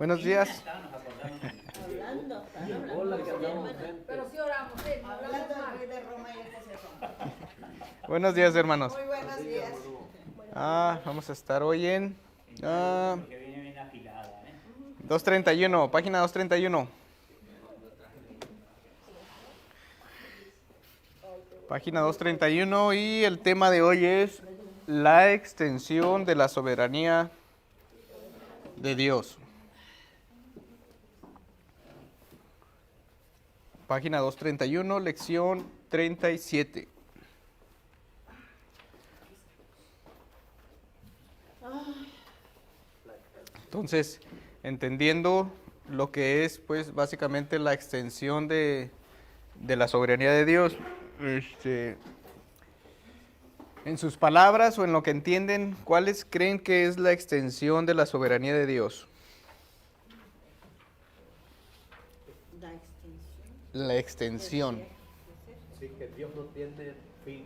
Buenos días. Hablando, Pero sí oramos, sí, no hablamos hablando del mal. rey de Roma y el que se asoma. Buenos días, hermanos. Muy buenos días. Vamos a estar hoy en Porque viene bien afilada, 231, página 231. Página 231 y el tema de hoy es la extensión de la soberanía de Dios. Página 231, lección 37. Entonces, entendiendo lo que es, pues, básicamente la extensión de la soberanía de Dios, en sus palabras o en lo que entienden, ¿cuáles creen que es la extensión de la soberanía de Dios? La extensión. La extensión. Sí, que Dios no tiene fin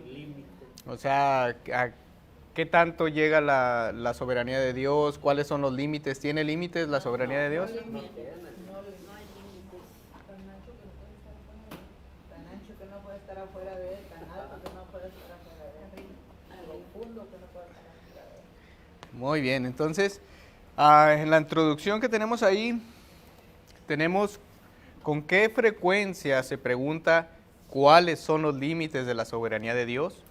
ni límite. O sea, ¿a qué tanto llega la soberanía de Dios? ¿Cuáles son los límites? ¿Tiene límites la soberanía de Dios? No hay límites. Tan ancho que no puede estar afuera de él, tan alto que no puede estar afuera de él, tan profundo que no puede estar afuera de él. Muy bien, entonces, en la introducción que tenemos ahí, tenemos con qué frecuencia se pregunta cuáles son los límites de la soberanía de Dios.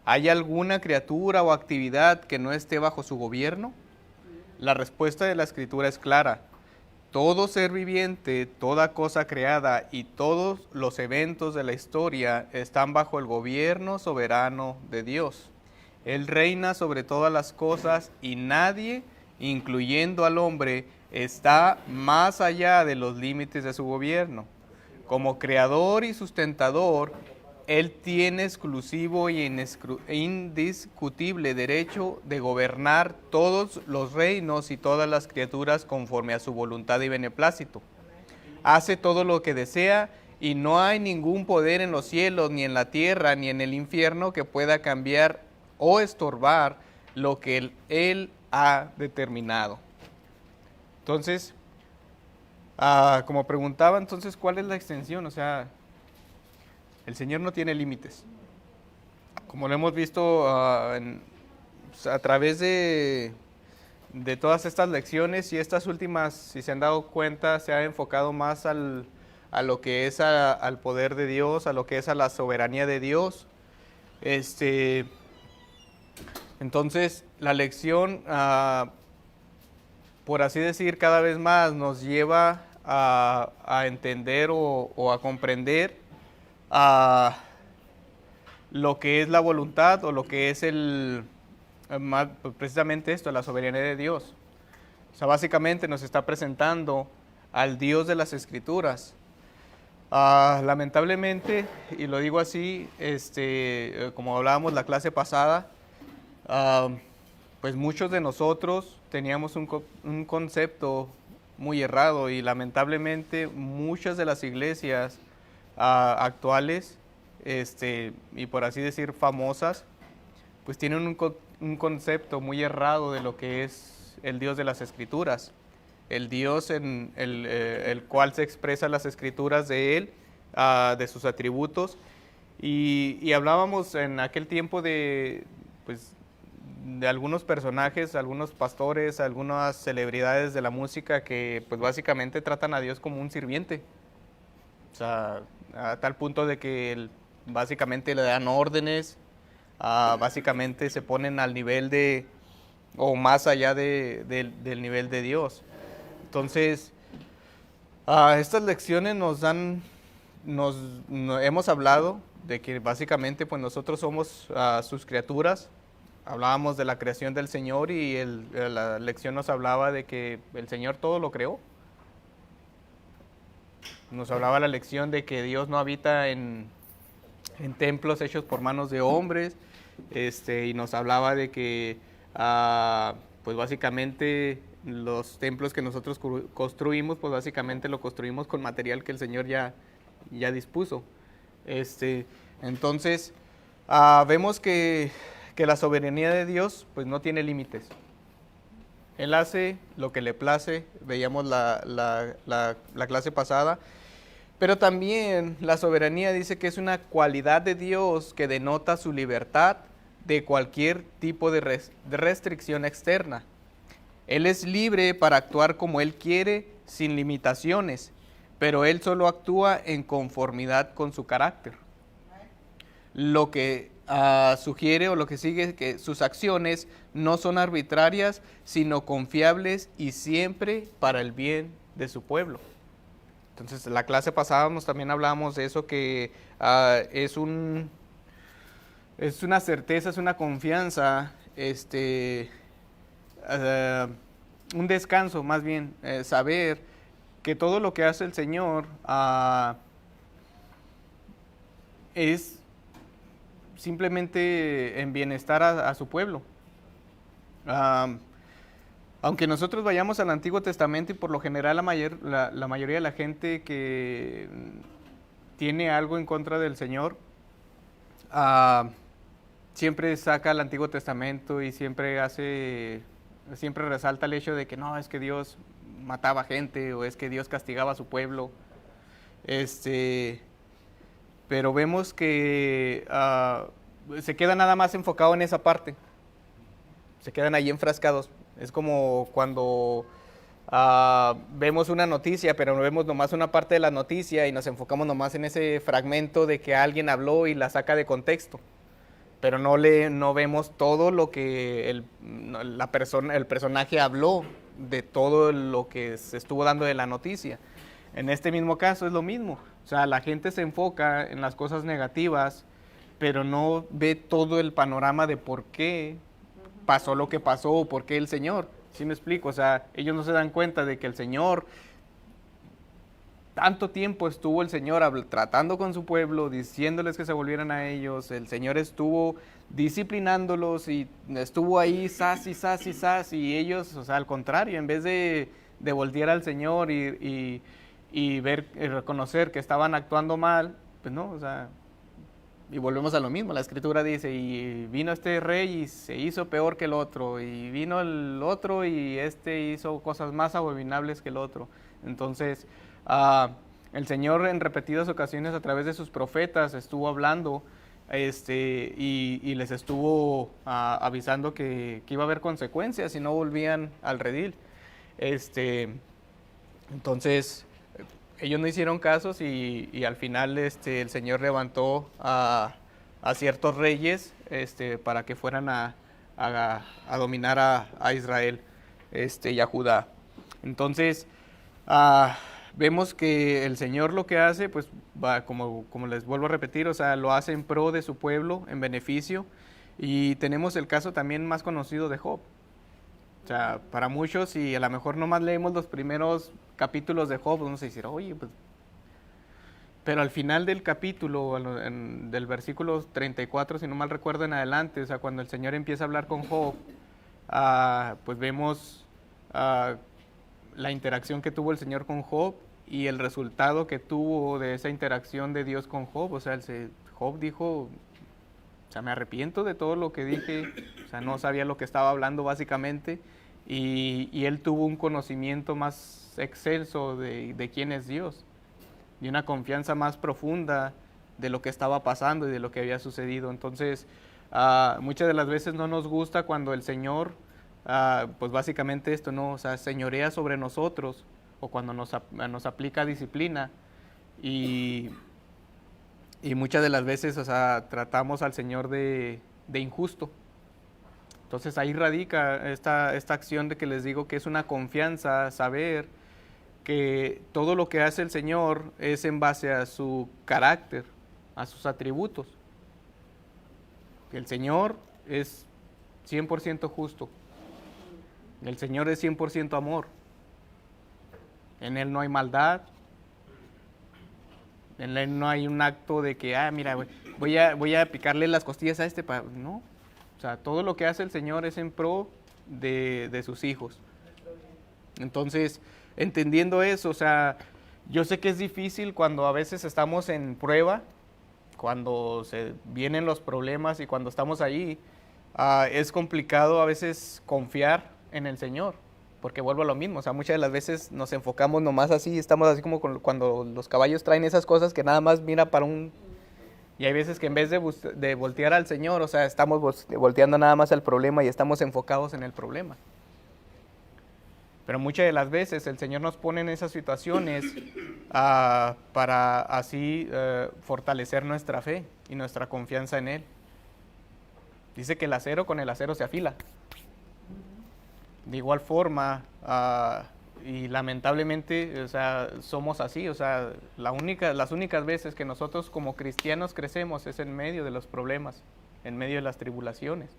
¿Hay alguna criatura o actividad que no esté bajo su gobierno? La respuesta de la Escritura es clara. Todo ser viviente, toda cosa creada y todos los eventos de la historia están bajo el gobierno soberano de Dios. Él reina sobre todas las cosas y nadie, incluyendo al hombre, está más allá de los límites de su gobierno. Como creador y sustentador, Él tiene exclusivo y indiscutible derecho de gobernar todos los reinos y todas las criaturas conforme a su voluntad y beneplácito. Hace todo lo que desea y no hay ningún poder en los cielos, ni en la tierra, ni en el infierno que pueda cambiar o estorbar lo que Él ha determinado. Entonces, como preguntaba, entonces, ¿cuál es la extensión? O sea, el Señor no tiene límites. Como lo hemos visto a través de todas estas lecciones y estas últimas, si se han dado cuenta, se ha enfocado más a lo que es al poder de Dios, a lo que es a la soberanía de Dios. Entonces, la lección, por así decir, cada vez más nos lleva a entender o a comprender lo que es la voluntad o lo que es precisamente esto, la soberanía de Dios. O sea, básicamente nos está presentando al Dios de las Escrituras. Lamentablemente, y lo digo así, como hablábamos la clase pasada, pues muchos de nosotros teníamos un concepto muy errado y lamentablemente muchas de las iglesias actuales, y por así decir famosas, pues tienen un concepto muy errado de lo que es el Dios de las Escrituras, el Dios en el cual se expresan las Escrituras de Él, de sus atributos, y hablábamos en aquel tiempo de algunos personajes, algunos pastores, algunas celebridades de la música que pues básicamente tratan a Dios como un sirviente. O sea, a tal punto de que básicamente le dan órdenes, básicamente se ponen al nivel o más allá del nivel de Dios. Entonces, estas lecciones hemos hablado de que básicamente pues nosotros somos sus criaturas. Hablábamos de la creación del Señor y la lección nos hablaba de que el Señor todo lo creó. Nos hablaba la lección de que Dios no habita en templos hechos por manos de hombres, y nos hablaba de que, pues básicamente los templos que nosotros construimos, pues básicamente lo construimos con material que el Señor ya dispuso. Entonces, vemos que la soberanía de Dios, pues no tiene límites. Él hace lo que le place, veíamos la clase pasada, pero también la soberanía dice que es una cualidad de Dios que denota su libertad de cualquier tipo de restricción externa. Él es libre para actuar como Él quiere, sin limitaciones, pero Él solo actúa en conformidad con su carácter. Lo que sugiere o lo que sigue es que sus acciones no son arbitrarias, sino confiables y siempre para el bien de su pueblo. Entonces, la clase pasada también hablábamos de eso, que es una certeza, es una confianza, un descanso más bien, saber que todo lo que hace el Señor es simplemente en bienestar a su pueblo. Aunque nosotros vayamos al Antiguo Testamento y por lo general la mayoría de la gente que tiene algo en contra del Señor, siempre saca el Antiguo Testamento y siempre resalta el hecho de que no, es que Dios mataba gente o es que Dios castigaba a su pueblo. Pero vemos que se queda nada más enfocado en esa parte. Se quedan ahí enfrascados. Es como cuando vemos una noticia, pero no vemos nomás una parte de la noticia y nos enfocamos nomás en ese fragmento de que alguien habló y la saca de contexto. Pero no vemos todo lo que el personaje habló, de todo lo que se estuvo dando de la noticia. En este mismo caso es lo mismo. O sea, la gente se enfoca en las cosas negativas, pero no ve todo el panorama de por qué pasó lo que pasó o por qué el Señor. ¿Sí me explico? O sea, ellos no se dan cuenta de que el Señor, tanto tiempo estuvo el Señor tratando con su pueblo, diciéndoles que se volvieran a ellos. El Señor estuvo disciplinándolos y estuvo ahí sas y sas y sas, y ellos, o sea, al contrario, en vez de voltear al Señor y ver y reconocer que estaban actuando mal, pues no, o sea, y volvemos a lo mismo. La Escritura dice, y vino este rey y se hizo peor que el otro, y vino el otro y hizo cosas más abominables que el otro. Entonces, el Señor en repetidas ocasiones a través de sus profetas estuvo hablando y les estuvo avisando que iba a haber consecuencias si no volvían al redil. Entonces, ellos no hicieron casos y al final el Señor levantó a ciertos reyes para que fueran a dominar a Israel y a Judá. Entonces, vemos que el Señor lo que hace, pues va, como les vuelvo a repetir, o sea, lo hace en pro de su pueblo, en beneficio. Y tenemos el caso también más conocido de Job. O sea, para muchos, y a lo mejor nomás leemos los primeros capítulos de Job, vamos a decir, oye, pues... Pero al final del capítulo, del versículo 34, si no mal recuerdo en adelante, o sea, cuando el Señor empieza a hablar con Job, pues vemos la interacción que tuvo el Señor con Job y el resultado que tuvo de esa interacción de Dios con Job. O sea, Job dijo, o sea, me arrepiento de todo lo que dije, o sea, no sabía lo que estaba hablando básicamente, y él tuvo un conocimiento más excelso de quién es Dios, y una confianza más profunda de lo que estaba pasando y de lo que había sucedido. Entonces, muchas de las veces no nos gusta cuando el Señor, pues básicamente esto, ¿no? O sea, señorea sobre nosotros, o cuando nos aplica disciplina, y muchas de las veces, o sea, tratamos al Señor de injusto. Entonces ahí radica esta acción de que les digo que es una confianza, saber que todo lo que hace el Señor es en base a su carácter, a sus atributos. Que el Señor es 100% justo. El Señor es 100% amor. En Él no hay maldad. En Él no hay un acto de que, mira, voy a picarle las costillas a no. O sea, todo lo que hace el Señor es en pro de sus hijos. Entonces, entendiendo eso, o sea, yo sé que es difícil cuando a veces estamos en prueba, cuando se vienen los problemas y cuando estamos ahí, es complicado a veces confiar en el Señor, porque vuelvo a lo mismo, o sea, muchas de las veces nos enfocamos nomás así, estamos así como cuando los caballos traen esas cosas que nada más mira para un... Y hay veces que en vez de voltear al Señor, o sea, estamos volteando nada más al problema y estamos enfocados en el problema. Pero muchas de las veces el Señor nos pone en esas situaciones para así fortalecer nuestra fe y nuestra confianza en Él. Dice que el acero con el acero se afila. De igual forma, y lamentablemente, o sea, somos así, o sea, las únicas veces que nosotros como cristianos crecemos es en medio de los problemas, en medio de las tribulaciones.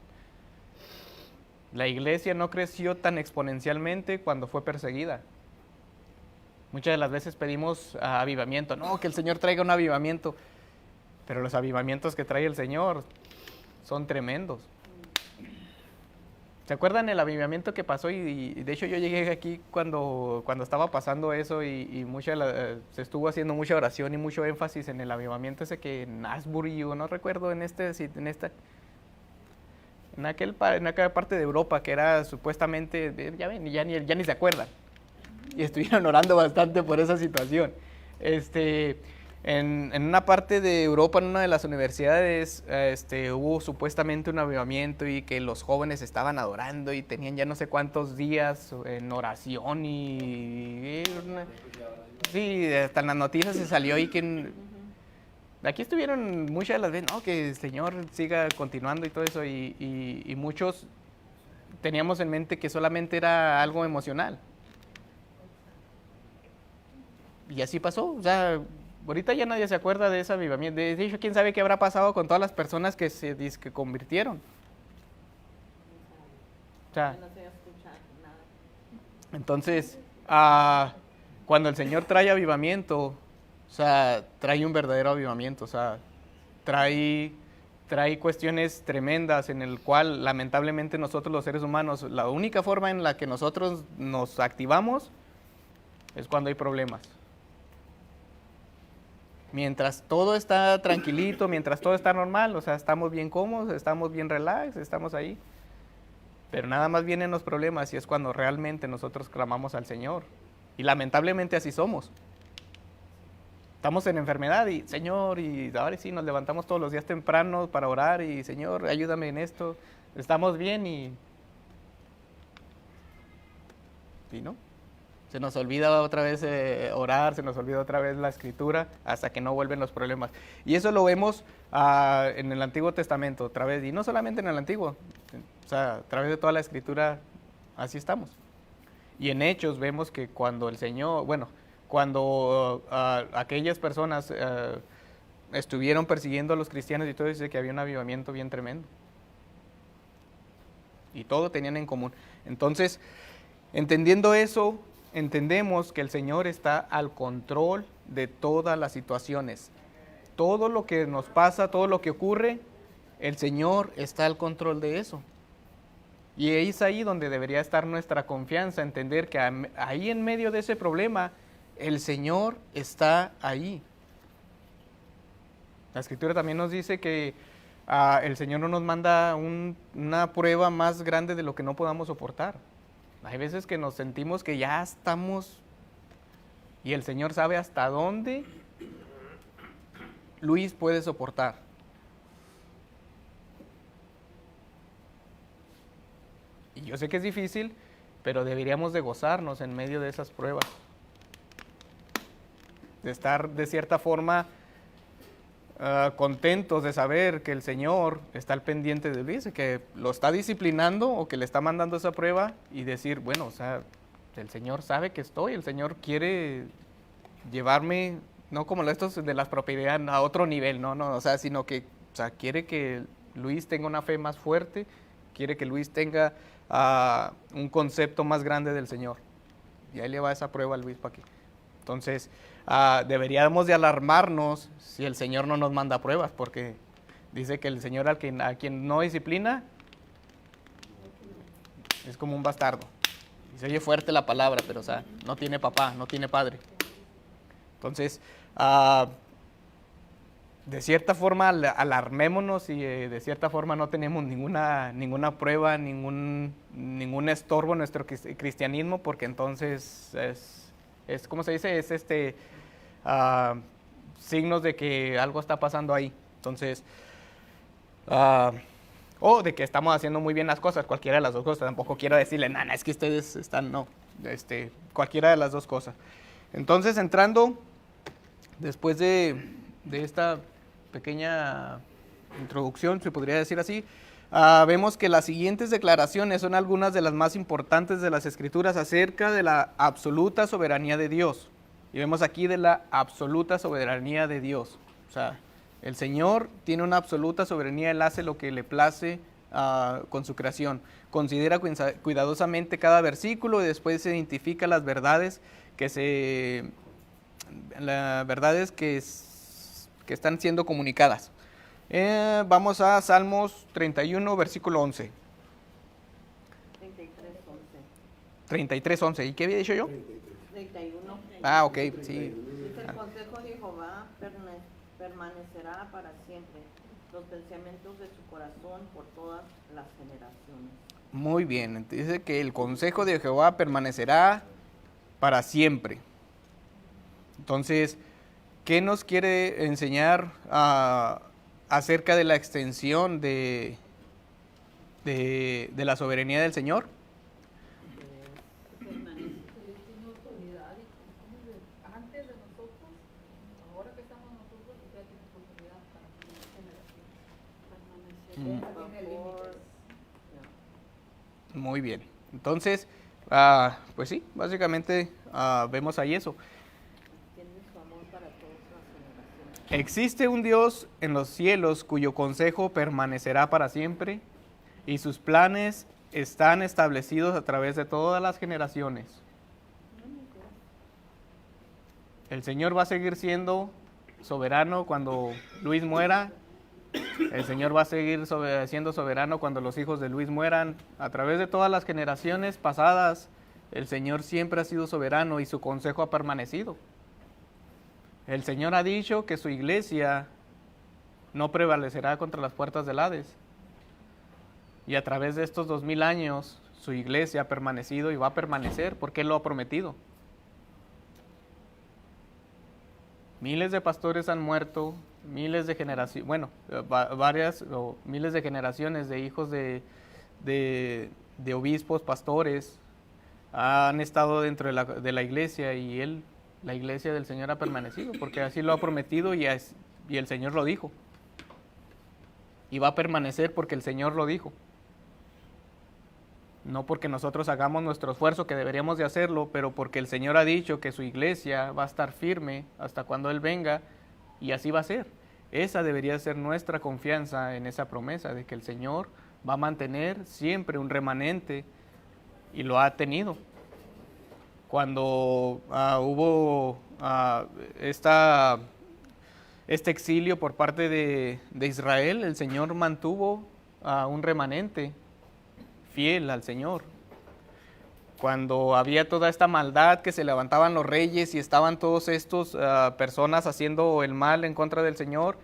La iglesia no creció tan exponencialmente cuando fue perseguida. Muchas de las veces pedimos avivamiento, no, que el Señor traiga un avivamiento, pero los avivamientos que trae el Señor son tremendos. ¿Se acuerdan el avivamiento que pasó? Y de hecho yo llegué aquí cuando estaba pasando eso y se estuvo haciendo mucha oración y mucho énfasis en el avivamiento ese que en Asbury, yo no recuerdo en aquella parte de Europa que era supuestamente, ya ven, ya ni se acuerdan. Y estuvieron orando bastante por esa situación. En una parte de Europa, en una de las universidades, hubo supuestamente un avivamiento y que los jóvenes estaban adorando y tenían ya no sé cuántos días en oración sí, hasta en las noticias se salió y que aquí estuvieron muchas de las veces, no, que el Señor siga continuando y todo eso y muchos teníamos en mente que solamente era algo emocional. Y así pasó, o sea, ahorita ya nadie se acuerda de ese avivamiento. De hecho, quién sabe qué habrá pasado con todas las personas que se convirtieron. O sea, entonces, cuando el Señor trae avivamiento, o sea, trae un verdadero avivamiento, o sea, trae cuestiones tremendas en el cual, lamentablemente, nosotros los seres humanos, la única forma en la que nosotros nos activamos es cuando hay problemas. Mientras todo está tranquilito, mientras todo está normal, o sea, estamos bien cómodos, estamos bien relax, estamos ahí. Pero nada más vienen los problemas y es cuando realmente nosotros clamamos al Señor. Y lamentablemente así somos. Estamos en enfermedad y, Señor, y ahora sí nos levantamos todos los días temprano para orar y, Señor, ayúdame en esto. Estamos bien y ¿no? Se nos olvida otra vez orar, se nos olvida otra vez la escritura, hasta que no vuelven los problemas. Y eso lo vemos en el Antiguo Testamento, otra vez, y no solamente en el Antiguo, o sea, a través de toda la escritura, así estamos. Y en Hechos vemos que cuando el Señor, cuando aquellas personas estuvieron persiguiendo a los cristianos y todo, dice que había un avivamiento bien tremendo. Y todo tenían en común. Entonces, entendiendo eso, entendemos que el Señor está al control de todas las situaciones. Todo lo que nos pasa, todo lo que ocurre, el Señor está al control de eso. Y es ahí donde debería estar nuestra confianza, entender que ahí en medio de ese problema, el Señor está ahí. La Escritura también nos dice que el Señor no nos manda una prueba más grande de lo que no podamos soportar. Hay veces que nos sentimos que ya estamos y el Señor sabe hasta dónde Luis puede soportar. Y yo sé que es difícil, pero deberíamos de gozarnos en medio de esas pruebas. De estar de cierta forma contentos de saber que el Señor está al pendiente de Luis, que lo está disciplinando o que le está mandando esa prueba y decir, bueno, o sea, el Señor sabe que estoy, el Señor quiere llevarme, no como estos de las propiedades, a otro nivel, no, o sea, sino que, o sea, quiere que Luis tenga una fe más fuerte, quiere que Luis tenga un concepto más grande del Señor. Y ahí le va esa prueba a Luis para aquí. Entonces, deberíamos de alarmarnos si el Señor no nos manda pruebas, porque dice que el Señor a quien no disciplina es como un bastardo. Y se oye fuerte la palabra, pero o sea, no tiene papá, no tiene padre. Entonces, de cierta forma alarmémonos y de cierta forma no tenemos ninguna prueba, ningún estorbo en nuestro cristianismo, porque entonces es ¿cómo se dice? Es signos de que algo está pasando ahí. Entonces, o de que estamos haciendo muy bien las cosas, cualquiera de las dos cosas. Tampoco quiero decirle, nada, es que ustedes están, no, cualquiera de las dos cosas. Entonces, entrando, después de esta pequeña introducción, se podría decir así, vemos que las siguientes declaraciones son algunas de las más importantes de las Escrituras acerca de la absoluta soberanía de Dios. Y vemos aquí de la absoluta soberanía de Dios. O sea, el Señor tiene una absoluta soberanía, Él hace lo que le place con su creación. Considera cuidadosamente cada versículo y después se identifica las verdades que están siendo comunicadas. Vamos a Salmos 31, versículo 11. 33:11. ¿Y qué había dicho yo? 31. Ah, ok, sí. Dice, el consejo de Jehová permanecerá para siempre, los pensamientos de su corazón por todas las generaciones. Muy bien, dice que el consejo de Jehová permanecerá para siempre. Entonces, ¿qué nos quiere enseñar acerca de la extensión de la soberanía del Señor? Antes de nosotros, ahora que estamos nosotros, ya tiene oportunidad para generación. Tiene límites. Muy bien. Entonces, pues sí, básicamente vemos ahí eso. Tiene su amor para todas las generaciones. Existe un Dios en los cielos cuyo consejo permanecerá para siempre y sus planes están establecidos a través de todas las generaciones. El Señor va a seguir siendo soberano cuando Luis muera. El Señor va a seguir siendo soberano cuando los hijos de Luis mueran. A través de todas las generaciones pasadas, el Señor siempre ha sido soberano y su consejo ha permanecido. El Señor ha dicho que su iglesia no prevalecerá contra las puertas del Hades. Y a través de estos 2000 años, su iglesia ha permanecido y va a permanecer porque Él lo ha prometido. Miles de pastores han muerto, miles de generaciones, bueno, miles de generaciones de hijos de obispos, pastores, han estado dentro de la iglesia y la iglesia del Señor ha permanecido, porque así lo ha prometido y el Señor lo dijo. Y va a permanecer porque el Señor lo dijo. No porque nosotros hagamos nuestro esfuerzo, que deberíamos de hacerlo, pero porque el Señor ha dicho que su iglesia va a estar firme hasta cuando Él venga, y así va a ser. Esa debería ser nuestra confianza en esa promesa, de que el Señor va a mantener siempre un remanente, y lo ha tenido. Cuando hubo este exilio por parte de Israel, el Señor mantuvo un remanente fiel al Señor. Cuando había toda esta maldad, que se levantaban los reyes y estaban todos estos personas haciendo el mal en contra del Señor,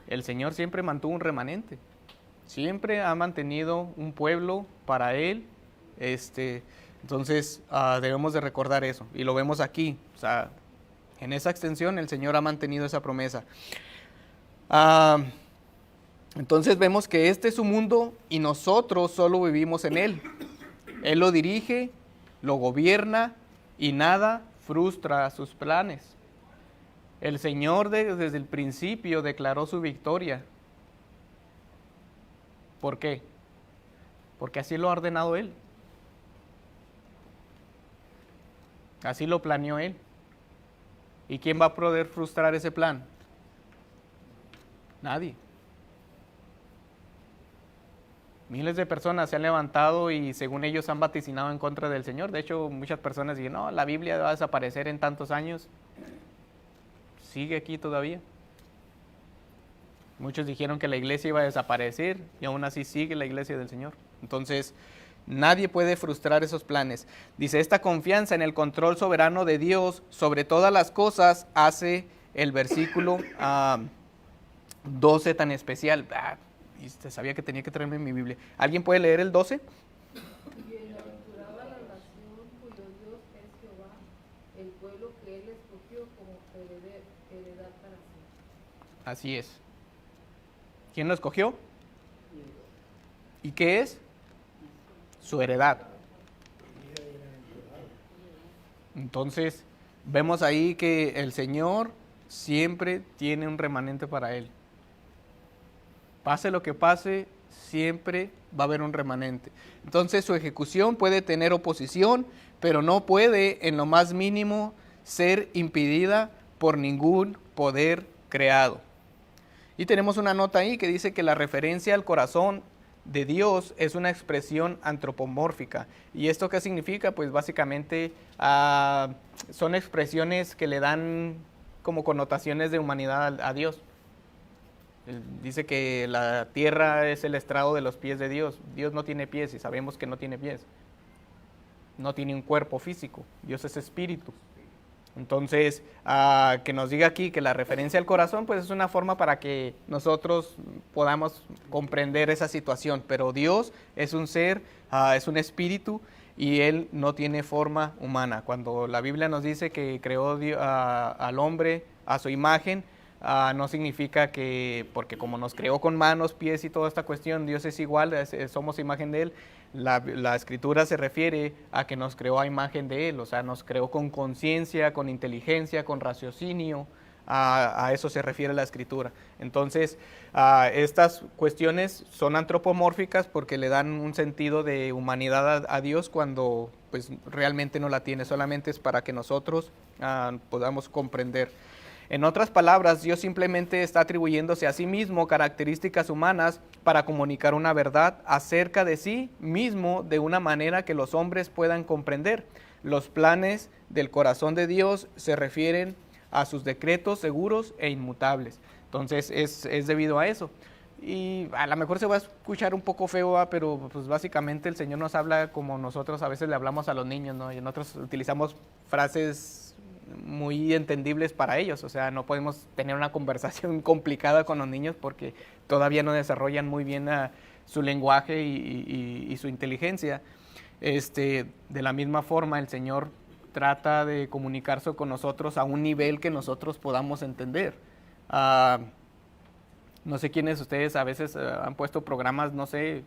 el Señor siempre mantuvo un remanente. Siempre ha mantenido un pueblo para Él. Entonces debemos de recordar eso. Y lo vemos aquí. O sea, en esa extensión el Señor ha mantenido esa promesa. Entonces vemos que este es su mundo y nosotros solo vivimos en Él. Él lo dirige, lo gobierna y nada frustra sus planes. El Señor desde el principio declaró su victoria. ¿Por qué? Porque así lo ha ordenado Él. Así lo planeó Él. ¿Y quién va a poder frustrar ese plan? Nadie. Miles de personas se han levantado y según ellos han vaticinado en contra del Señor. De hecho, muchas personas dicen, no, la Biblia va a desaparecer en tantos años. Sigue aquí todavía. Muchos dijeron que la iglesia iba a desaparecer y aún así sigue la iglesia del Señor. Entonces, nadie puede frustrar esos planes. Dice, esta confianza en el control soberano de Dios sobre todas las cosas hace el versículo 12 tan especial? Y sabía que tenía que traerme mi Biblia. ¿Alguien puede leer el 12? Bienaventurada la nación cuyo Dios es Jehová, el pueblo que él escogió como heredad para sí. Así es. ¿Quién lo escogió? ¿Y qué es? Su heredad. Entonces, vemos ahí que el Señor siempre tiene un remanente para Él. Pase lo que pase, siempre va a haber un remanente. Entonces, su ejecución puede tener oposición, pero no puede, en lo más mínimo, ser impedida por ningún poder creado. Y tenemos una nota ahí que dice que la referencia al corazón de Dios es una expresión antropomórfica. ¿Y esto qué significa? Pues básicamente son expresiones que le dan como connotaciones de humanidad a Dios. Dice que la tierra es el estrado de los pies de Dios. Dios no tiene pies y sabemos que no tiene pies. No tiene un cuerpo físico. Dios es espíritu. Entonces, que nos diga aquí que la referencia al corazón, pues es una forma para que nosotros podamos comprender esa situación. Pero Dios es un ser, es un espíritu y Él no tiene forma humana. Cuando la Biblia nos dice que creó al hombre a su imagen, no significa que, porque como nos creó con manos, pies y toda esta cuestión, Dios es igual, somos imagen de Él. La Escritura se refiere a que nos creó a imagen de Él, o sea, nos creó con conciencia, con inteligencia, con raciocinio, a eso se refiere la Escritura. Entonces, estas cuestiones son antropomórficas porque le dan un sentido de humanidad a Dios cuando pues realmente no la tiene, solamente es para que nosotros podamos comprender. En otras palabras, Dios simplemente está atribuyéndose a sí mismo características humanas para comunicar una verdad acerca de sí mismo de una manera que los hombres puedan comprender. Los planes del corazón de Dios se refieren a sus decretos seguros e inmutables. Entonces es debido a eso. Y a lo mejor se va a escuchar un poco feo, pero pues básicamente el Señor nos habla como nosotros a veces le hablamos a los niños, ¿no? Y nosotros utilizamos frases muy entendibles para ellos, o sea, no podemos tener una conversación complicada con los niños porque todavía no desarrollan muy bien su lenguaje y su inteligencia. De la misma forma, el Señor trata de comunicarse con nosotros a un nivel que nosotros podamos entender. No sé quiénes de ustedes a veces han puesto programas, no sé,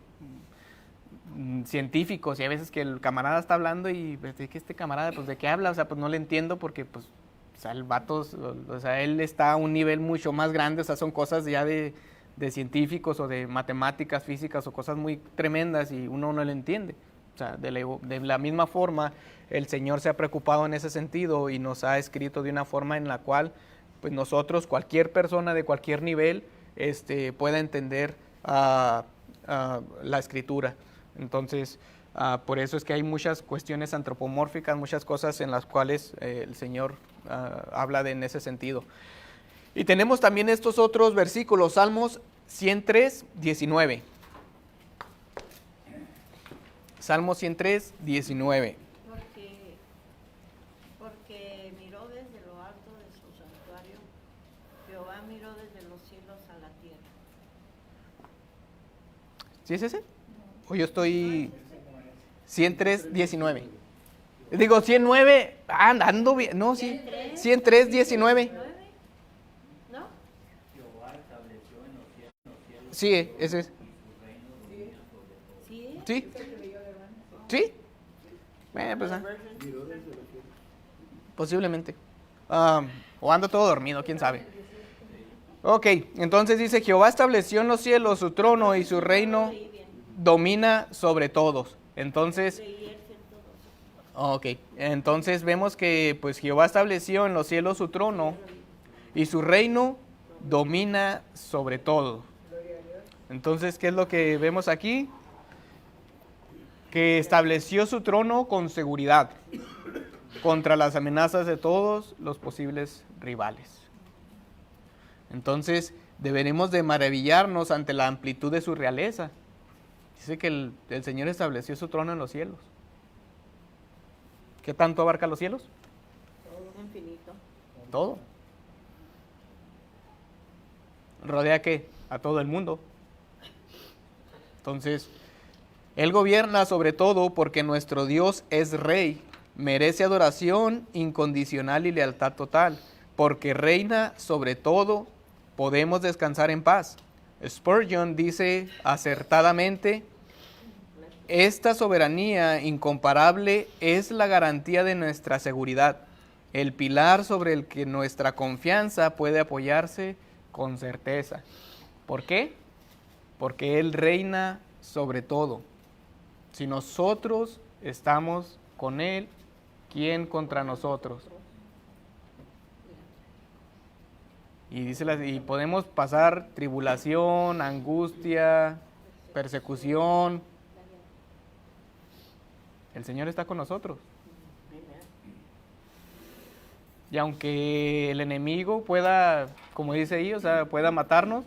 científicos, y a veces que el camarada está hablando y ¿de qué este camarada? Pues ¿de qué habla? O sea, pues no le entiendo porque pues, o sea, el vato, o sea, él está a un nivel mucho más grande, o sea, son cosas ya de científicos o de matemáticas, físicas o cosas muy tremendas y uno no le entiende. O sea, de la misma forma, el Señor se ha preocupado en ese sentido y nos ha escrito de una forma en la cual pues nosotros, cualquier persona de cualquier nivel, pueda entender la Escritura. Entonces, por eso es que hay muchas cuestiones antropomórficas, muchas cosas en las cuales el Señor habla en ese sentido. Y tenemos también estos otros versículos, Salmos 103, 19. Salmos 103, 19. Porque miró desde lo alto de su santuario, Jehová miró desde los cielos a la tierra. ¿Sí es ese? O yo estoy 103, 19. Digo, 109, ando bien. No, sí. 103, 19. ¿No? Jehová estableció en los cielos Sí, ese es. ¿Sí? ¿Sí? ¿Sí? Pues, posiblemente. O ando todo dormido, quién sabe. Ok, entonces dice, Jehová estableció en los cielos su trono y su reino domina sobre todos. Entonces, entonces vemos que pues Jehová estableció en los cielos su trono y su reino domina sobre todo. Entonces, ¿qué es lo que vemos aquí? Que estableció su trono con seguridad contra las amenazas de todos los posibles rivales. Entonces, deberemos de maravillarnos ante la amplitud de su realeza. Dice que el Señor estableció su trono en los cielos. ¿Qué tanto abarca los cielos? Infinito. Todo. rodea ¿qué? A todo el mundo. Entonces, Él gobierna sobre todo porque nuestro Dios es Rey, merece adoración incondicional y lealtad total, porque reina sobre todo, podemos descansar en paz. Spurgeon dice acertadamente: esta soberanía incomparable es la garantía de nuestra seguridad, el pilar sobre el que nuestra confianza puede apoyarse con certeza. ¿Por qué? Porque Él reina sobre todo. Si nosotros estamos con Él, ¿quién contra nosotros? Y dice, y podemos pasar tribulación, angustia, persecución. El Señor está con nosotros. Y aunque el enemigo pueda, como dice ahí, o sea, pueda matarnos,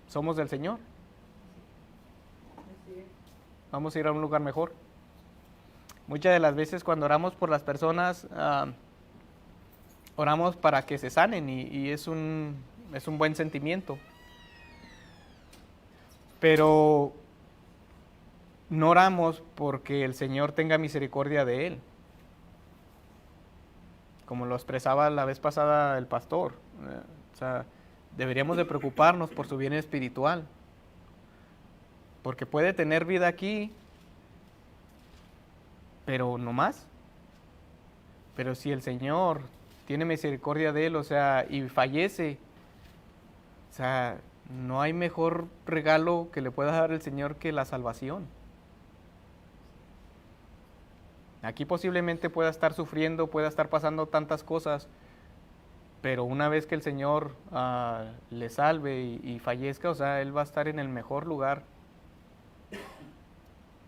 somos del Señor. Vamos a ir a un lugar mejor. Muchas de las veces cuando oramos por las personas, oramos para que se sanen y es un buen sentimiento. Pero no oramos porque el Señor tenga misericordia de él. Como lo expresaba la vez pasada el pastor. O sea, deberíamos de preocuparnos por su bien espiritual. Porque puede tener vida aquí, pero no más. Pero si el Señor tiene misericordia de él, o sea, y fallece, o sea, no hay mejor regalo que le pueda dar el Señor que la salvación. Aquí posiblemente pueda estar sufriendo, pueda estar pasando tantas cosas, pero una vez que el Señor le salve y fallezca, o sea, él va a estar en el mejor lugar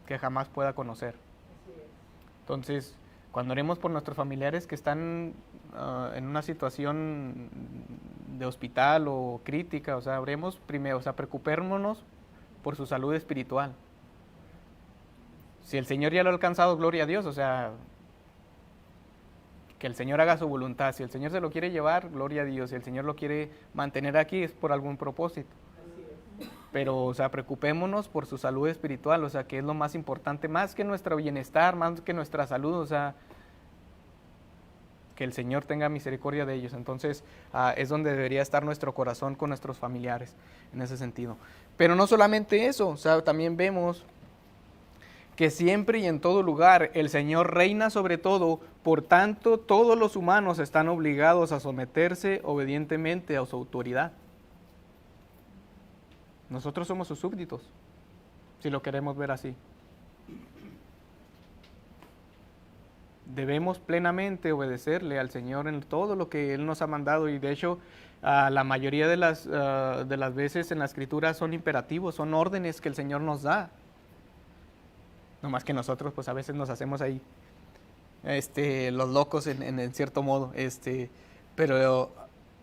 que jamás pueda conocer. Entonces, cuando oremos por nuestros familiares que están en una situación de hospital o crítica, o sea, oremos primero, o sea, preocupémonos por su salud espiritual. Si el Señor ya lo ha alcanzado, gloria a Dios, o sea, que el Señor haga su voluntad. Si el Señor se lo quiere llevar, gloria a Dios. Si el Señor lo quiere mantener aquí, es por algún propósito. Pero, o sea, preocupémonos por su salud espiritual, o sea, que es lo más importante, más que nuestro bienestar, más que nuestra salud, o sea, que el Señor tenga misericordia de ellos. Entonces, es donde debería estar nuestro corazón con nuestros familiares, en ese sentido. Pero no solamente eso, o sea, también vemos que siempre y en todo lugar el Señor reina sobre todo, por tanto, todos los humanos están obligados a someterse obedientemente a su autoridad. Nosotros somos sus súbditos, si lo queremos ver así. Debemos plenamente obedecerle al Señor en todo lo que Él nos ha mandado, y de hecho la mayoría de las veces en la Escritura son imperativos, son órdenes que el Señor nos da. No más que nosotros pues a veces nos hacemos ahí los locos en cierto modo, pero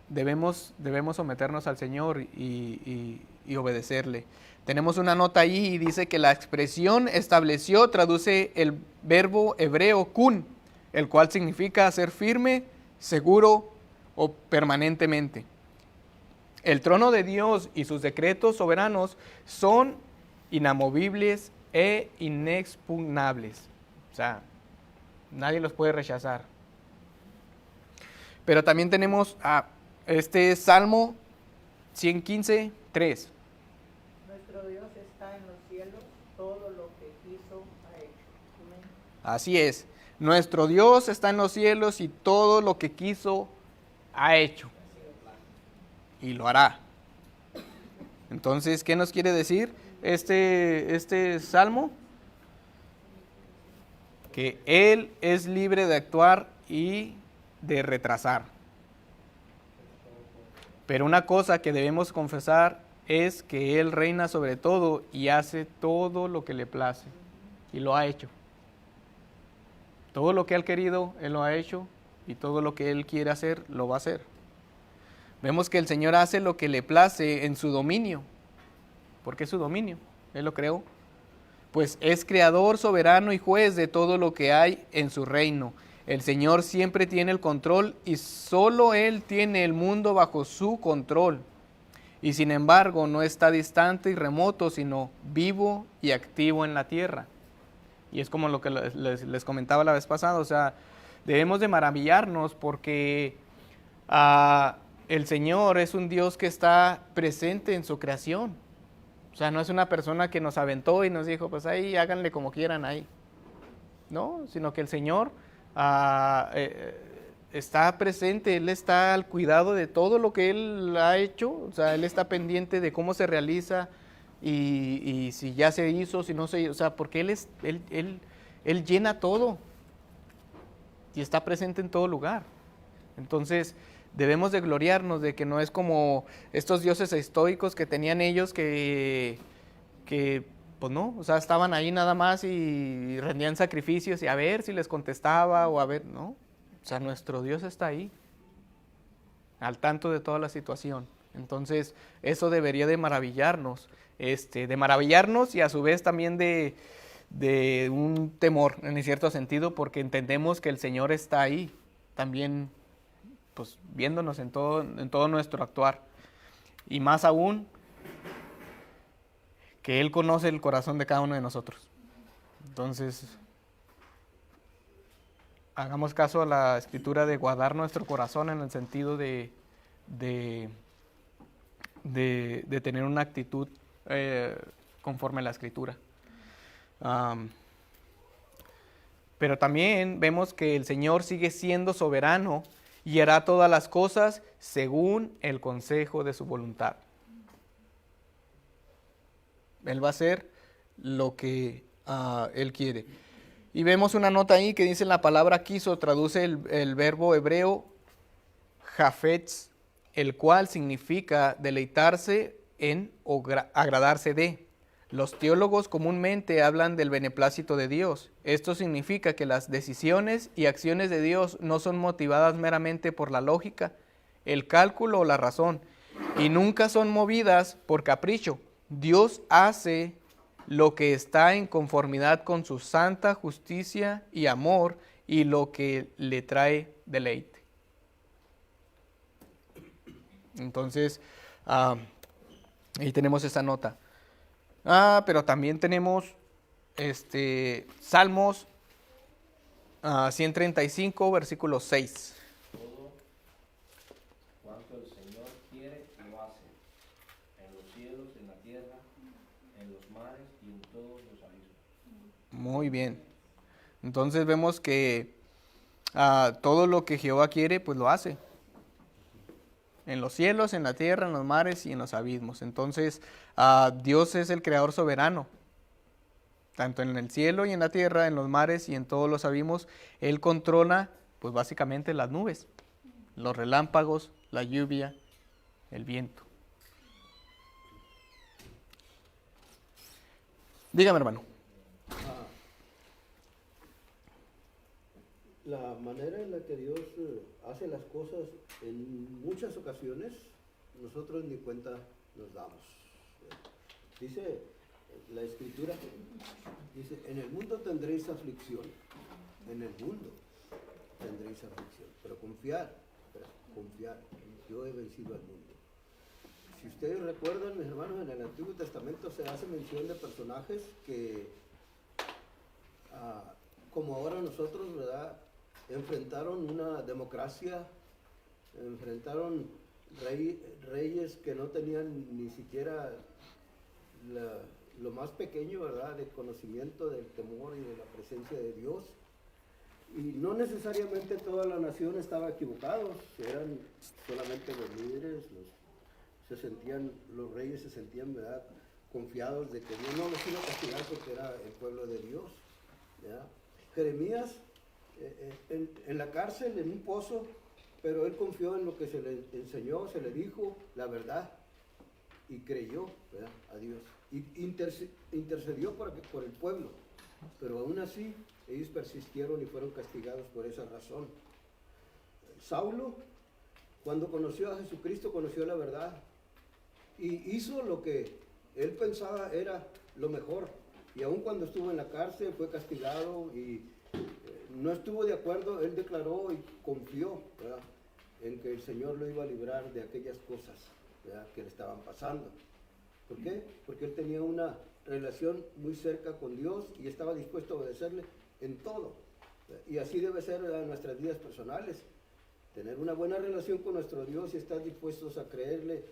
debemos someternos al Señor y obedecerle. Tenemos una nota ahí y dice que la expresión estableció traduce el verbo hebreo kun, el cual significa ser firme, seguro o permanentemente. El trono de Dios y sus decretos soberanos son inamovibles e inexpugnables. O sea, nadie los puede rechazar. Pero también tenemos este Salmo 115, 3. Nuestro Dios está en los cielos, todo lo que quiso ha hecho. Amén. Así es. Nuestro Dios está en los cielos y todo lo que quiso ha hecho. Y lo hará. Entonces, ¿qué nos quiere decir este salmo? Que Él es libre de actuar y de retrasar. Pero una cosa que debemos confesar es que Él reina sobre todo y hace todo lo que le place. Y lo ha hecho. Todo lo que Él ha querido, Él lo ha hecho. Y todo lo que Él quiere hacer, lo va a hacer. Vemos que el Señor hace lo que le place en su dominio. ¿Por qué su dominio? Él lo creó. Pues es creador, soberano y juez de todo lo que hay en su reino. El Señor siempre tiene el control y solo Él tiene el mundo bajo su control. Y sin embargo no está distante y remoto, sino vivo y activo en la tierra. Y es como lo que les comentaba la vez pasada, o sea, debemos de maravillarnos porque el Señor es un Dios que está presente en su creación. O sea, no es una persona que nos aventó y nos dijo, pues ahí háganle como quieran ahí. No, sino que el Señor está presente, Él está al cuidado de todo lo que Él ha hecho, o sea, Él está pendiente de cómo se realiza y si ya se hizo, si no se hizo, o sea, porque Él llena todo y está presente en todo lugar. Entonces, debemos de gloriarnos de que no es como estos dioses estoicos que tenían ellos que pues no, o sea, estaban ahí nada más y rendían sacrificios y a ver si les contestaba o a ver, no. O sea, nuestro Dios está ahí, al tanto de toda la situación. Entonces, eso debería de maravillarnos y a su vez también de un temor, en cierto sentido, porque entendemos que el Señor está ahí, también, pues, viéndonos en todo nuestro actuar. Y más aún, que Él conoce el corazón de cada uno de nosotros. Entonces, hagamos caso a la escritura de guardar nuestro corazón en el sentido de tener una actitud conforme a la escritura. Pero también vemos que el Señor sigue siendo soberano y hará todas las cosas según el consejo de su voluntad. Él va a hacer lo que Él quiere. Y vemos una nota ahí que dice la palabra quiso, traduce el verbo hebreo jafetz, el cual significa deleitarse en o agradarse de. Los teólogos comúnmente hablan del beneplácito de Dios. Esto significa que las decisiones y acciones de Dios no son motivadas meramente por la lógica, el cálculo o la razón, y nunca son movidas por capricho. Dios hace lo que está en conformidad con su santa justicia y amor y lo que le trae deleite. Entonces, ahí tenemos esa nota. Pero también tenemos Salmos 135, versículo 6. Todo cuanto el Señor quiere, lo hace. En los cielos, en la tierra, en los mares y en todos los abismos. Muy bien. Entonces vemos que todo lo que Jehová quiere, pues lo hace. En los cielos, en la tierra, en los mares y en los abismos. Entonces, Dios es el creador soberano. Tanto en el cielo y en la tierra, en los mares y en todos los abismos. Él controla, pues básicamente las nubes, los relámpagos, la lluvia, el viento. Dígame, hermano. La manera en la que Dios hace las cosas en muchas ocasiones nosotros ni cuenta nos damos. Dice la escritura, dice, en el mundo tendréis aflicción, en el mundo tendréis aflicción, pero confiar, yo he vencido al mundo. Si ustedes recuerdan, mis hermanos, en el Antiguo Testamento se hace mención de personajes que, como ahora nosotros, ¿verdad?, enfrentaron una democracia, enfrentaron reyes que no tenían ni siquiera lo más pequeño, ¿verdad?, de conocimiento del temor y de la presencia de Dios. Y no necesariamente toda la nación estaba equivocada, eran solamente los líderes, los reyes se sentían, ¿verdad?, confiados de que Dios no los iba a castigar porque era el pueblo de Dios, ¿verdad? Jeremías en la cárcel, en un pozo, pero él confió en lo que se le enseñó, se le dijo la verdad y creyó, ¿verdad?, a Dios. Y intercedió por el pueblo, pero aún así ellos persistieron y fueron castigados por esa razón. Saulo, cuando conoció a Jesucristo, conoció la verdad y hizo lo que él pensaba era lo mejor. Y aun cuando estuvo en la cárcel fue castigado y no estuvo de acuerdo, él declaró y confió, ¿verdad?, en que el Señor lo iba a librar de aquellas cosas, ¿verdad?, que le estaban pasando. ¿Por qué? Porque él tenía una relación muy cerca con Dios y estaba dispuesto a obedecerle en todo. Y así debe ser, ¿verdad?, en nuestras vidas personales. Tener una buena relación con nuestro Dios y estar dispuestos a creerle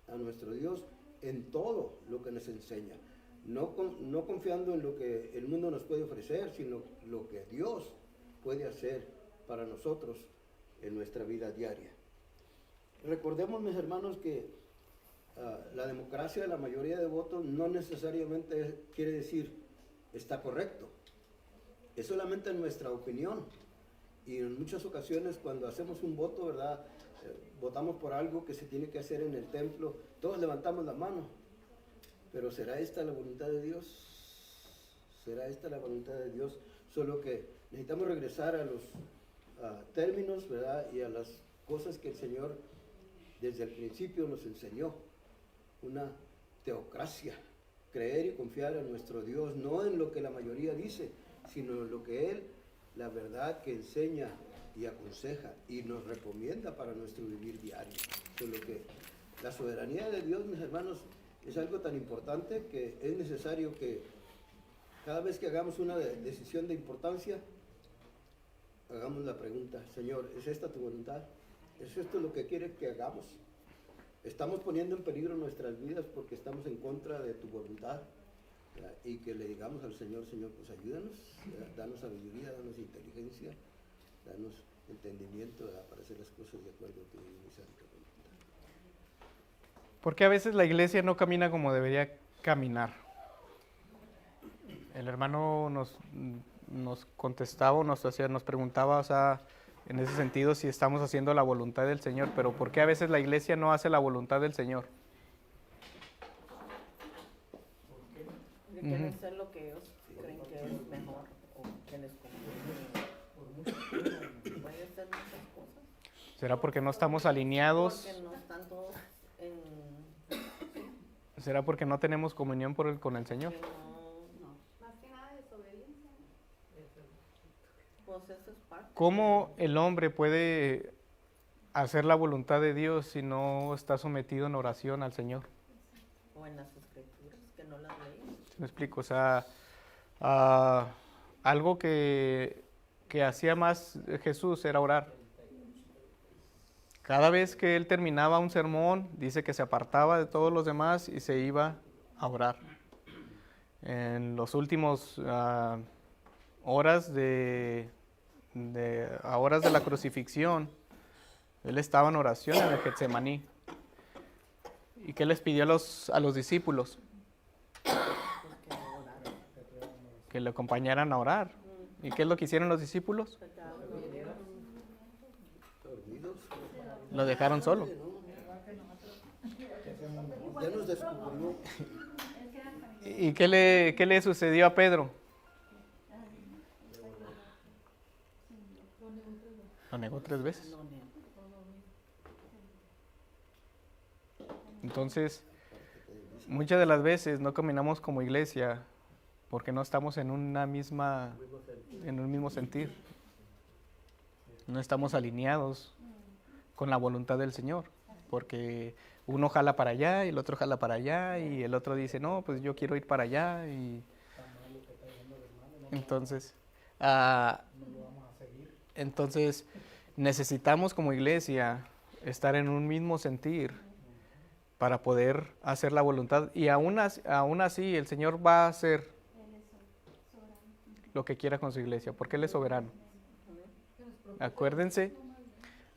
a nuestro Dios en todo lo que nos enseña. No confiando en lo que el mundo nos puede ofrecer, sino lo que Dios puede hacer para nosotros en nuestra vida diaria. Recordemos, mis hermanos, que la democracia de la mayoría de votos no necesariamente quiere decir está correcto. Es solamente nuestra opinión. Y en muchas ocasiones cuando hacemos un voto, ¿verdad?, votamos por algo que se tiene que hacer en el templo, todos levantamos la mano. Pero ¿será esta la voluntad de Dios? ¿Será esta la voluntad de Dios? Solo que necesitamos regresar a los términos, ¿verdad?, y a las cosas que el Señor desde el principio nos enseñó. Una teocracia, creer y confiar en nuestro Dios, no en lo que la mayoría dice, sino en lo que Él, la verdad que enseña y aconseja y nos recomienda para nuestro vivir diario. Por lo que la soberanía de Dios, mis hermanos, es algo tan importante que es necesario que cada vez que hagamos una decisión de importancia, hagamos la pregunta: Señor, ¿es esta tu voluntad? ¿Es esto lo que quieres que hagamos? ¿Estamos poniendo en peligro nuestras vidas porque estamos en contra de tu voluntad? Y que le digamos al Señor: Señor, pues ayúdanos, danos sabiduría, danos inteligencia, danos entendimiento, para hacer las cosas de acuerdo a tu divina y santa voluntad. Porque a veces la iglesia no camina como debería caminar. El hermano nos contestaba, nos preguntaba, o sea, en ese sentido, si estamos haciendo la voluntad del Señor, pero ¿por qué a veces la iglesia no hace la voluntad del Señor? Porque quieren hacer lo que ellos creen que es mejor o que les conviene. Puede ser muchas cosas. ¿Será porque no estamos alineados? Porque no están todos en... ¿Será porque no tenemos comunión con el Señor? No. Más que nada desobediencia. Pues eso es parte. ¿Cómo el hombre puede hacer la voluntad de Dios si no está sometido en oración al Señor? O en las escrituras, que no las leí. ¿Me explico? O sea, algo que hacía más Jesús era orar. Cada vez que él terminaba un sermón, dice que se apartaba de todos los demás y se iba a orar. En los últimos horas de la crucifixión, él estaba en oración en el Getsemaní. ¿Y qué les pidió a los discípulos? Que le acompañaran a orar. ¿Y qué es lo que hicieron los discípulos? Dormidos. Lo dejaron solo. Ya nos descubrió. ¿Y qué le sucedió a Pedro? Lo negó 3 veces. Entonces, muchas de las veces no caminamos como iglesia porque no estamos en un mismo sentir. No estamos alineados con la voluntad del Señor, porque uno jala para allá y el otro jala para allá y el otro dice, no, pues yo quiero ir para allá. Y entonces necesitamos como iglesia estar en un mismo sentir para poder hacer la voluntad. Y aún así el Señor va a hacer lo que quiera con su iglesia, porque Él es soberano. Acuérdense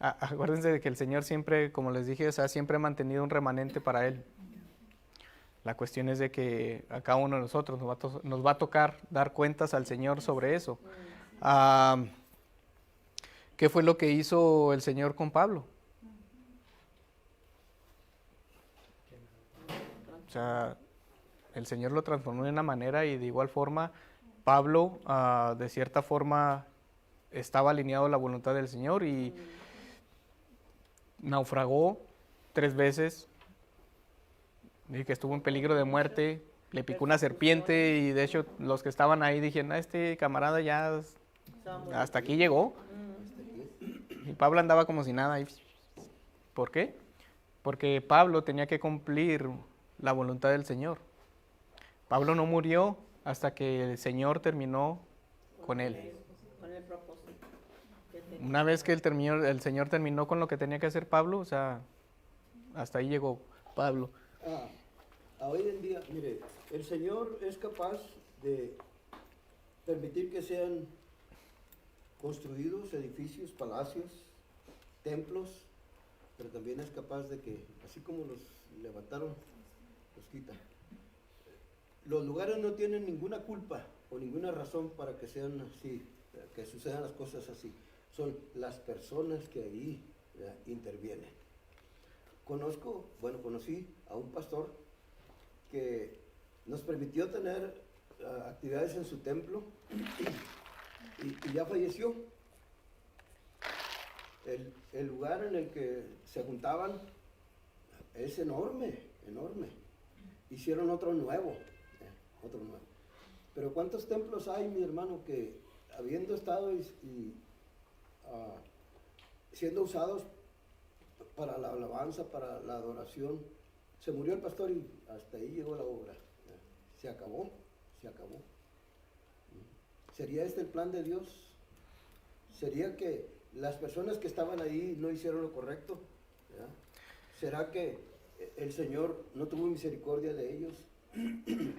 de que el Señor siempre, como les dije, o sea, siempre ha mantenido un remanente para Él. La cuestión es de que a cada uno de nosotros nos va a tocar dar cuentas al Señor sobre eso. ¿Qué fue lo que hizo el Señor con Pablo? O sea, el Señor lo transformó de una manera y de igual forma Pablo, de cierta forma, estaba alineado a la voluntad del Señor y naufragó 3 veces. Dije que estuvo en peligro de muerte, le picó una serpiente y de hecho los que estaban ahí dijeron, este camarada ya hasta aquí llegó. Y Pablo andaba como si nada. ¿Por qué? Porque Pablo tenía que cumplir la voluntad del Señor. Pablo no murió hasta que el Señor terminó con él. Con el propósito que tenía. Una vez que el Señor terminó con lo que tenía que hacer Pablo, o sea, hasta ahí llegó Pablo. A hoy en día, mire, el Señor es capaz de permitir que sean construidos edificios, palacios, templos, pero también es capaz de que, así como los levantaron, los quita. Los lugares no tienen ninguna culpa o ninguna razón para que sean así, que sucedan las cosas así. Son las personas que ahí intervienen. Conocí a un pastor que nos permitió tener actividades en su templo y ya falleció. El lugar en el que se juntaban es enorme, enorme. Hicieron otro nuevo. Pero ¿cuántos templos hay, mi hermano, que habiendo estado siendo usados para la alabanza, para la adoración, se murió el pastor y hasta ahí llegó la obra? Se acabó. ¿Sería este el plan de Dios? ¿Sería que las personas que estaban ahí no hicieron lo correcto? ¿Ya? ¿Será que el Señor no tuvo misericordia de ellos?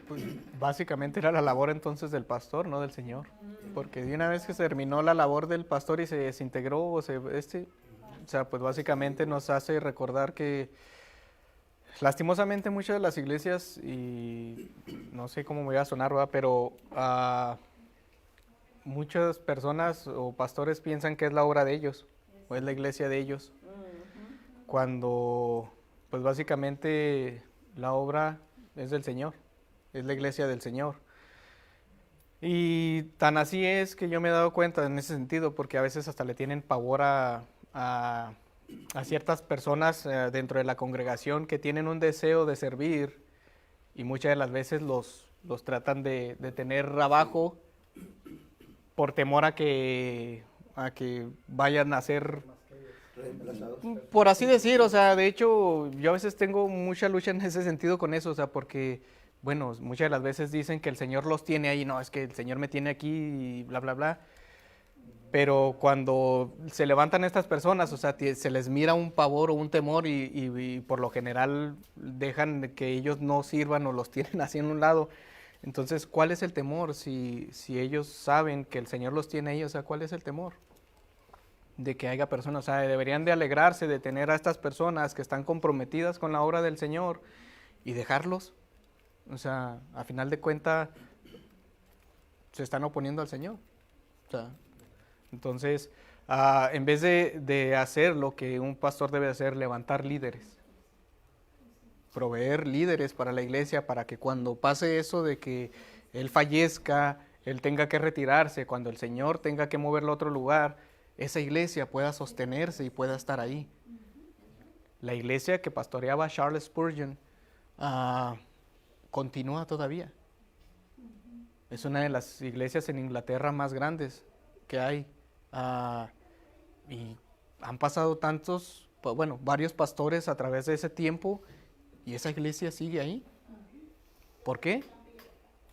Pues básicamente era la labor entonces del pastor, no del Señor. Porque de una vez que se terminó la labor del pastor y se desintegró, o sea, pues básicamente nos hace recordar que lastimosamente muchas de las iglesias, y no sé cómo me voy a sonar, ¿verdad? Pero muchas personas o pastores piensan que es la obra de ellos, o es la iglesia de ellos, cuando pues básicamente la obra es del Señor, es la iglesia del Señor. Y tan así es que yo me he dado cuenta en ese sentido, porque a veces hasta le tienen pavor a ciertas personas dentro de la congregación que tienen un deseo de servir, y muchas de las veces los tratan de tener abajo por temor a que vayan a ser Reemplazados. por así decir. O sea, de hecho, yo a veces tengo mucha lucha en ese sentido con eso, o sea, porque, bueno, muchas de las veces dicen que el Señor los tiene ahí, no, es que el Señor me tiene aquí y bla, bla, bla. Pero cuando se levantan estas personas, o sea, se les mira un pavor o un temor y por lo general dejan que ellos no sirvan o los tienen así en un lado. Entonces, ¿cuál es el temor? Si ellos saben que el Señor los tiene ahí, o sea, ¿cuál es el temor? De que haya personas, o sea, deberían de alegrarse de tener a estas personas que están comprometidas con la obra del Señor y dejarlos. O sea, a final de cuentas, se están oponiendo al Señor. O sea, entonces, en vez de hacer lo que un pastor debe hacer, levantar líderes, proveer líderes para la iglesia, para que cuando pase eso de que él fallezca, él tenga que retirarse, cuando el Señor tenga que moverlo a otro lugar, esa iglesia pueda sostenerse y pueda estar ahí. La iglesia que pastoreaba Charles Spurgeon continúa todavía. Es una de las iglesias en Inglaterra más grandes que hay. Y han pasado varios pastores a través de ese tiempo, y esa iglesia sigue ahí. ¿Por qué?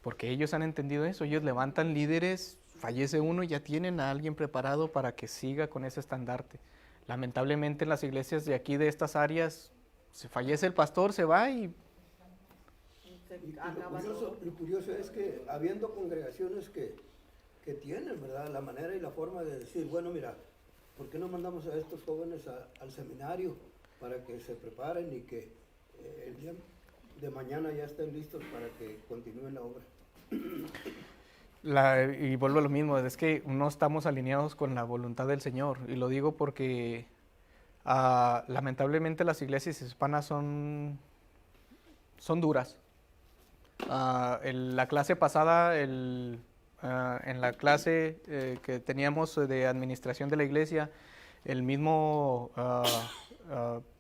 Porque ellos han entendido eso. Ellos levantan líderes, fallece uno y ya tienen a alguien preparado para que siga con ese estandarte. Lamentablemente en las iglesias de aquí, de estas áreas, se fallece el pastor, se va y... Lo curioso es que habiendo congregaciones que tienen, ¿verdad?, la manera y la forma de decir, bueno, mira, ¿por qué no mandamos a estos jóvenes al seminario para que se preparen y que el día de mañana ya estén listos para que continúen la obra? Y vuelvo a lo mismo, es que no estamos alineados con la voluntad del Señor, y lo digo porque lamentablemente las iglesias hispanas son duras. En la clase pasada, en la clase que teníamos de administración de la iglesia, el mismo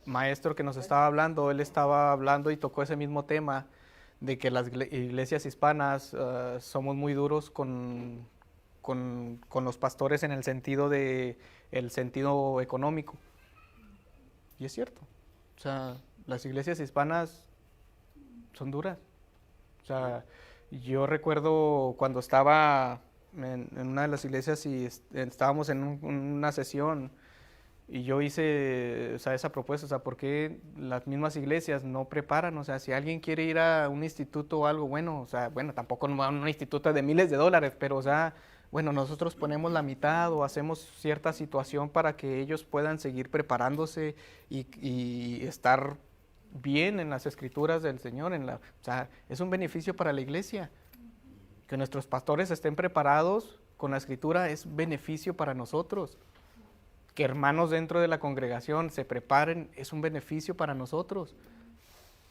maestro que nos estaba hablando, él estaba hablando y tocó ese mismo tema de que las iglesias hispanas somos muy duros con con los pastores en el sentido económico. Y es cierto. O sea, las iglesias hispanas son duras. O sea, yo recuerdo cuando estaba en una de las iglesias y estábamos en una sesión y yo hice, o sea, esa propuesta, o sea, ¿por qué las mismas iglesias no preparan? O sea, si alguien quiere ir a un instituto o algo, bueno, o sea, bueno, tampoco a un instituto de miles de dólares, pero, o sea, bueno, nosotros ponemos la mitad o hacemos cierta situación para que ellos puedan seguir preparándose y estar bien en las escrituras del Señor. O sea, es un beneficio para la iglesia. Que nuestros pastores estén preparados con la escritura es beneficio para nosotros. Que hermanos dentro de la congregación se preparen es un beneficio para nosotros.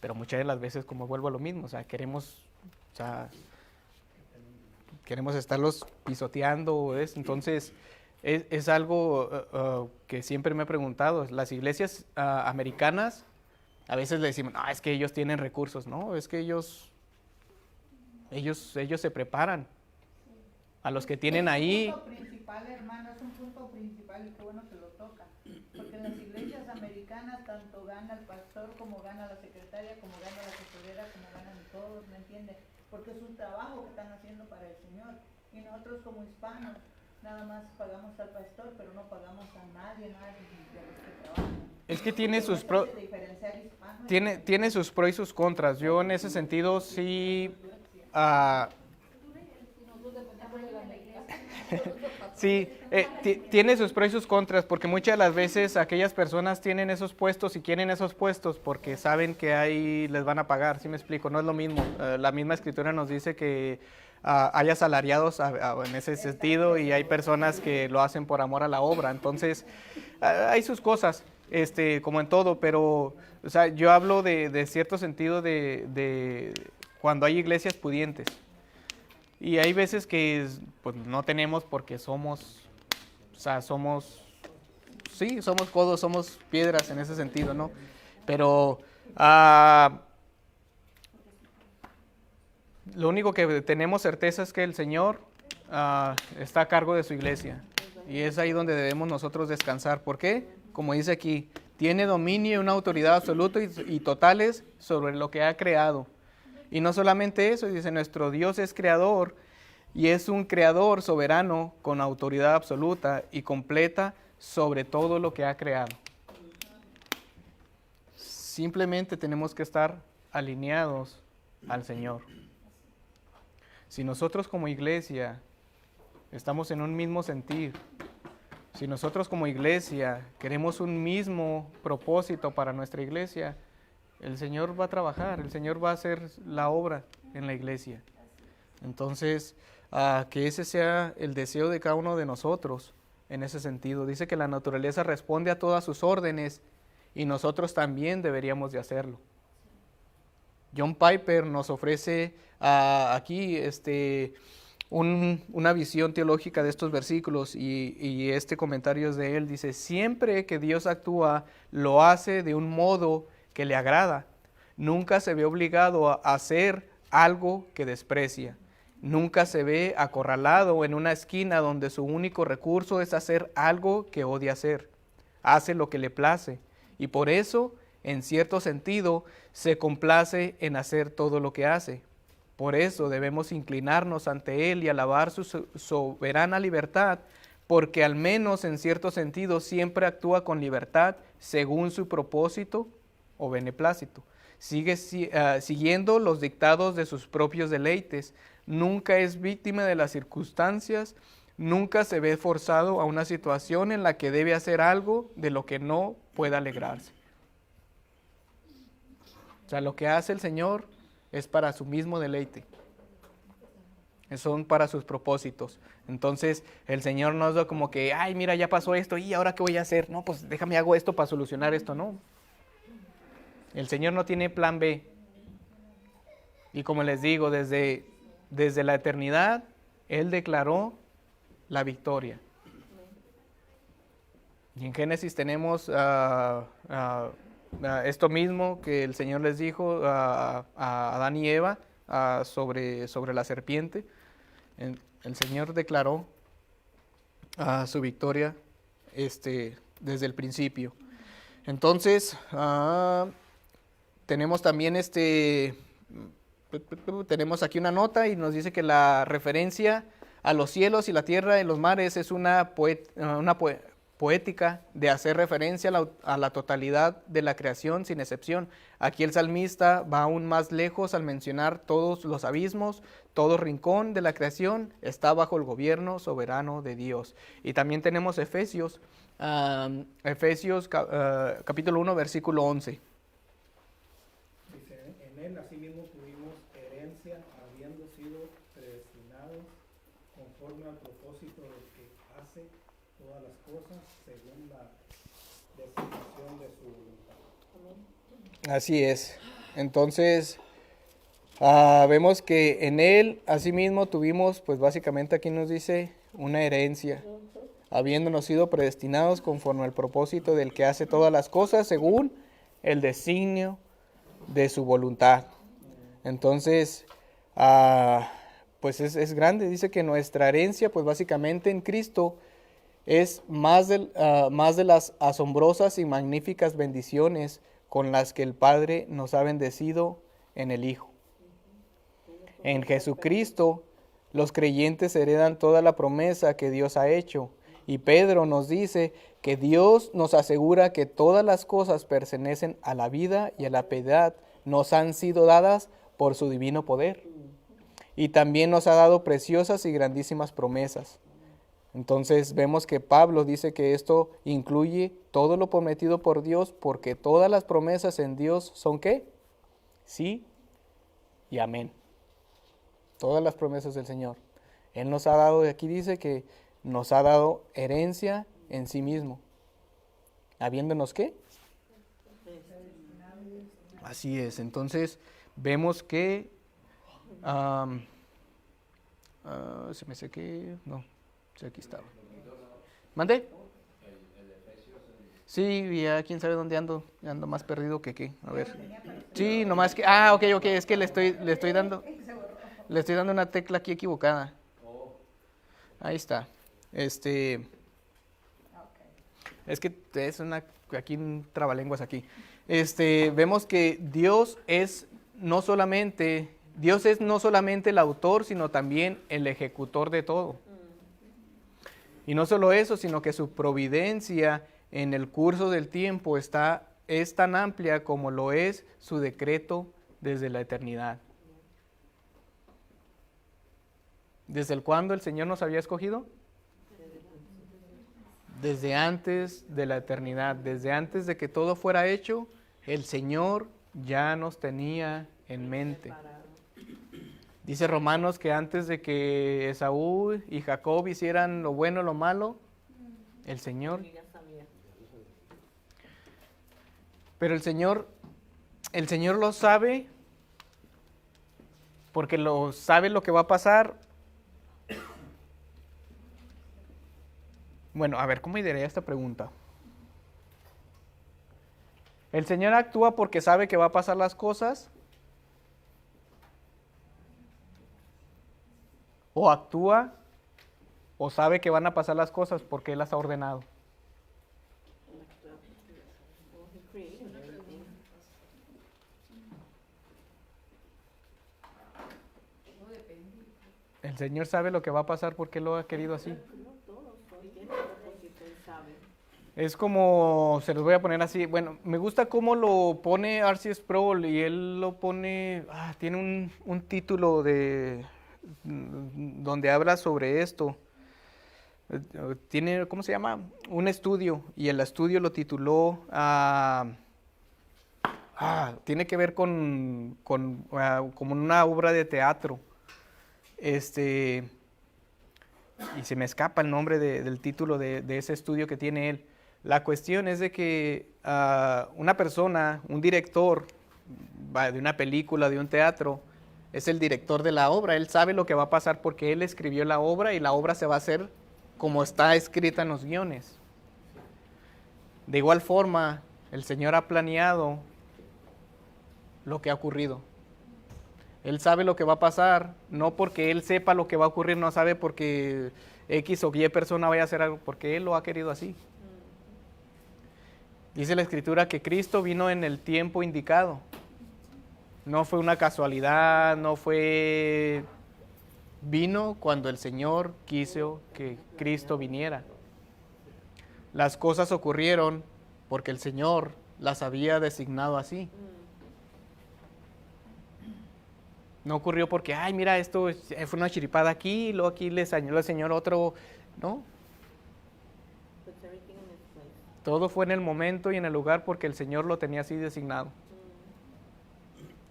Pero muchas de las veces, como vuelvo a lo mismo, o sea, queremos estarlos pisoteando, ¿ves? Entonces, es algo que siempre me he preguntado. Las iglesias americanas, a veces le decimos, no, es que ellos tienen recursos. No, es que ellos se preparan. A los que tienen ahí... Es un punto principal, hermano, es un punto principal y qué bueno que lo toca. Porque en las iglesias americanas tanto gana el pastor como gana la secretaria, como gana la tesorera, como ganan todos, ¿me entiende? Porque es un trabajo que están haciendo para el Señor. Y nosotros como hispanos nada más pagamos al pastor, pero no pagamos a nadie de los que trabajan. Es que tiene sus pros y sus contras. Yo en ese sentido sí... sí, tiene sus pros y sus contras, porque muchas de las veces aquellas personas tienen esos puestos y quieren esos puestos porque saben que ahí les van a pagar, ¿sí me explico? No es lo mismo. La misma escritura nos dice que hay asalariados en ese sentido y hay personas que lo hacen por amor a la obra. Entonces, hay sus cosas, como en todo, pero o sea, yo hablo de cierto sentido de cuando hay iglesias pudientes. Y hay veces que pues, no tenemos porque somos codos, somos piedras en ese sentido, ¿no? Pero lo único que tenemos certeza es que el Señor está a cargo de su iglesia. Y es ahí donde debemos nosotros descansar. ¿Por qué? Como dice aquí, tiene dominio y una autoridad absoluta y totales sobre lo que ha creado. Y no solamente eso, dice, nuestro Dios es creador y es un creador soberano con autoridad absoluta y completa sobre todo lo que ha creado. Simplemente tenemos que estar alineados al Señor. Si nosotros como iglesia estamos en un mismo sentir, si nosotros como iglesia queremos un mismo propósito para nuestra iglesia, el Señor va a trabajar, el Señor va a hacer la obra en la iglesia. Entonces, que ese sea el deseo de cada uno de nosotros en ese sentido. Dice que la naturaleza responde a todas sus órdenes y nosotros también deberíamos de hacerlo. John Piper nos ofrece aquí una visión teológica de estos versículos y este comentario es de él. Dice, siempre que Dios actúa, lo hace de un modo que le agrada. Nunca se ve obligado a hacer algo que desprecia. Nunca se ve acorralado en una esquina donde su único recurso es hacer algo que odia hacer. Hace lo que le place y por eso, en cierto sentido, se complace en hacer todo lo que hace. Por eso debemos inclinarnos ante Él y alabar su soberana libertad, porque al menos en cierto sentido siempre actúa con libertad según su propósito o beneplácito. Sigue siguiendo los dictados de sus propios deleites, nunca es víctima de las circunstancias, nunca se ve forzado a una situación en la que debe hacer algo de lo que no pueda alegrarse. O sea, lo que hace el Señor es para su mismo deleite. Son para sus propósitos. Entonces, el Señor no es como que, ay, mira, ya pasó esto, ¿y ahora qué voy a hacer? No, pues déjame hago esto para solucionar esto, no. El Señor no tiene plan B. Y como les digo, desde la eternidad, Él declaró la victoria. Y en Génesis tenemos esto mismo que el Señor les dijo a Adán y Eva sobre la serpiente. El Señor declaró su victoria desde el principio. Entonces, tenemos también tenemos aquí una nota y nos dice que la referencia a los cielos y la tierra y los mares es una poética de hacer referencia a la totalidad de la creación sin excepción. Aquí el salmista va aún más lejos al mencionar todos los abismos, todo rincón de la creación está bajo el gobierno soberano de Dios. Y también tenemos Efesios, capítulo 1, versículo 11. Dice, en él asimismo tuvimos herencia, habiendo sido predestinados conforme al propósito del que hace todas las cosas según la designación de su voluntad. Así es. Entonces, vemos que en él asimismo tuvimos, pues básicamente aquí nos dice, una herencia, habiéndonos sido predestinados conforme al propósito del que hace todas las cosas según el designio de su voluntad. Entonces, pues es grande. Dice que nuestra herencia, pues básicamente en Cristo, es más de las asombrosas y magníficas bendiciones con las que el Padre nos ha bendecido en el Hijo. En Jesucristo, los creyentes heredan toda la promesa que Dios ha hecho. Y Pedro nos dice que Dios nos asegura que todas las cosas pertenecen a la vida y a la piedad, nos han sido dadas por su divino poder. Y también nos ha dado preciosas y grandísimas promesas. Entonces vemos que Pablo dice que esto incluye todo lo prometido por Dios, porque todas las promesas en Dios son ¿qué? Sí y amén. Todas las promesas del Señor. Él nos ha dado, aquí dice que nos ha dado herencia en sí mismo. ¿Habiéndonos qué? Así es. Entonces vemos que se me sé que no, sí, aquí estaba. ¿Mande? Sí, ya quién sabe dónde ando más perdido que qué. A ver. Sí, nomás que ok, es que le estoy dando una tecla aquí equivocada. Ahí está. Es que es aquí un trabalenguas aquí. Vemos que Dios es no solamente el autor, sino también el ejecutor de todo. Y no solo eso, sino que su providencia en el curso del tiempo es tan amplia como lo es su decreto desde la eternidad. ¿Desde cuándo el Señor nos había escogido? Desde antes de la eternidad, desde antes de que todo fuera hecho, el Señor ya nos tenía en mente. Dice Romanos que antes de que Esaú y Jacob hicieran lo bueno o lo malo, el Señor. Pero el Señor lo sabe porque sabe lo que va a pasar. Bueno, a ver, ¿cómo diría esta pregunta? ¿El Señor actúa porque sabe que va a pasar las cosas? ¿O actúa o sabe que van a pasar las cosas porque Él las ha ordenado? El Señor sabe lo que va a pasar porque Él lo ha querido así. Es como, se los voy a poner así, bueno, me gusta cómo lo pone R.C. Sproul y él lo pone, tiene un título donde habla sobre esto. Tiene, ¿cómo se llama? Un estudio, y el estudio lo tituló, tiene que ver con como una obra de teatro. Y se me escapa el nombre del título de ese estudio que tiene él. La cuestión es de que una persona, un director de una película, de un teatro, es el director de la obra. Él sabe lo que va a pasar porque él escribió la obra y la obra se va a hacer como está escrita en los guiones. De igual forma, el Señor ha planeado lo que ha ocurrido. Él sabe lo que va a pasar, no porque Él sepa lo que va a ocurrir, no sabe porque X o Y persona vaya a hacer algo, porque Él lo ha querido así. Dice la Escritura que Cristo vino en el tiempo indicado. No fue una casualidad, no fue... Vino cuando el Señor quiso que Cristo viniera. Las cosas ocurrieron porque el Señor las había designado así. No ocurrió porque, ay, mira, esto fue una chiripada aquí, y luego aquí le señaló el Señor otro. No, Puts everything in its place. todo fue en el momento y en el lugar porque el Señor lo tenía así designado.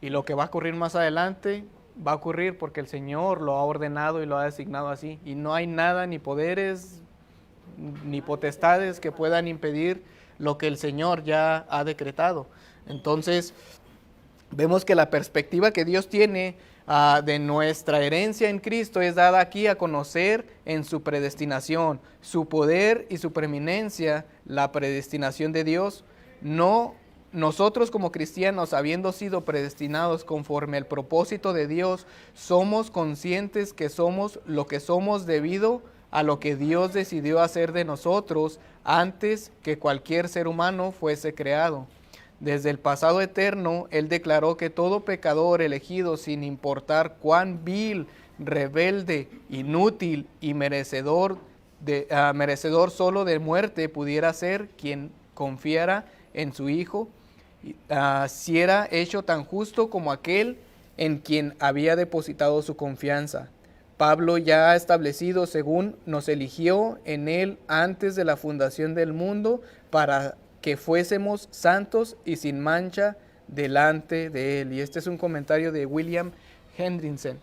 Y lo que va a ocurrir más adelante, va a ocurrir porque el Señor lo ha ordenado y lo ha designado así. Y no hay nada, ni poderes, ni potestades que puedan impedir lo que el Señor ya ha decretado. Entonces, vemos que la perspectiva que Dios tiene de nuestra herencia en Cristo es dada aquí a conocer en su predestinación, su poder y su preeminencia, la predestinación de Dios. No nosotros como cristianos, habiendo sido predestinados conforme al propósito de Dios, somos conscientes que somos lo que somos debido a lo que Dios decidió hacer de nosotros antes que cualquier ser humano fuese creado. Desde el pasado eterno, Él declaró que todo pecador elegido, sin importar cuán vil, rebelde, inútil y merecedor solo de muerte pudiera ser, quien confiara en su Hijo, si era hecho tan justo como aquel en quien había depositado su confianza. Pablo ya ha establecido, según nos eligió en Él antes de la fundación del mundo, para que fuésemos santos y sin mancha delante de Él. Y este es un comentario de William Hendrickson,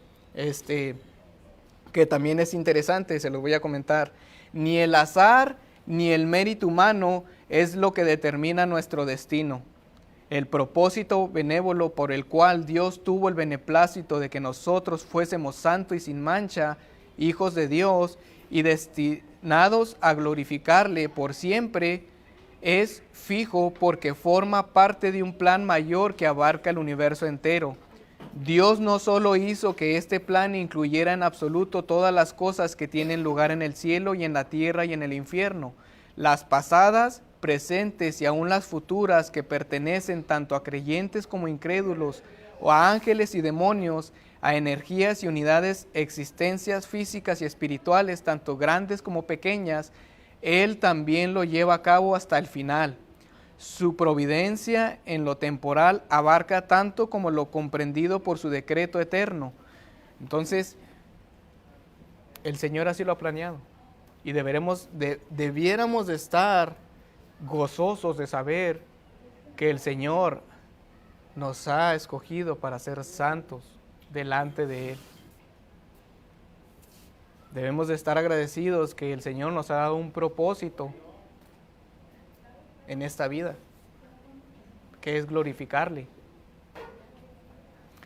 que también es interesante, se los voy a comentar. Ni el azar ni el mérito humano es lo que determina nuestro destino. El propósito benévolo por el cual Dios tuvo el beneplácito de que nosotros fuésemos santos y sin mancha, hijos de Dios, y destinados a glorificarle por siempre, es fijo porque forma parte de un plan mayor que abarca el universo entero. Dios no solo hizo que este plan incluyera en absoluto todas las cosas que tienen lugar en el cielo y en la tierra y en el infierno, las pasadas, presentes y aún las futuras, que pertenecen tanto a creyentes como incrédulos, o a ángeles y demonios, a energías y unidades, existencias físicas y espirituales, tanto grandes como pequeñas. Él también lo lleva a cabo hasta el final. Su providencia en lo temporal abarca tanto como lo comprendido por su decreto eterno. Entonces, el Señor así lo ha planeado. Y debiéramos de estar gozosos de saber que el Señor nos ha escogido para ser santos delante de Él. Debemos de estar agradecidos que el Señor nos ha dado un propósito en esta vida, que es glorificarle.